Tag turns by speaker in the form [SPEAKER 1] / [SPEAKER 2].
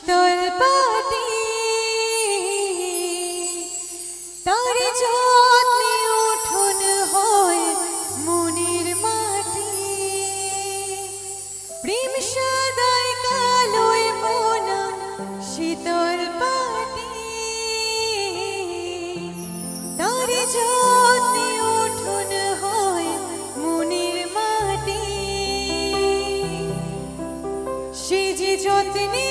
[SPEAKER 1] শীতল পাটি তার যত্নে উঠোন হয় মনের মাটি প্রেম সদাই কালোয় মোনা শীতল পাটি তার যত্নে উঠোন হয় মনের মাটি সে যে যত্নে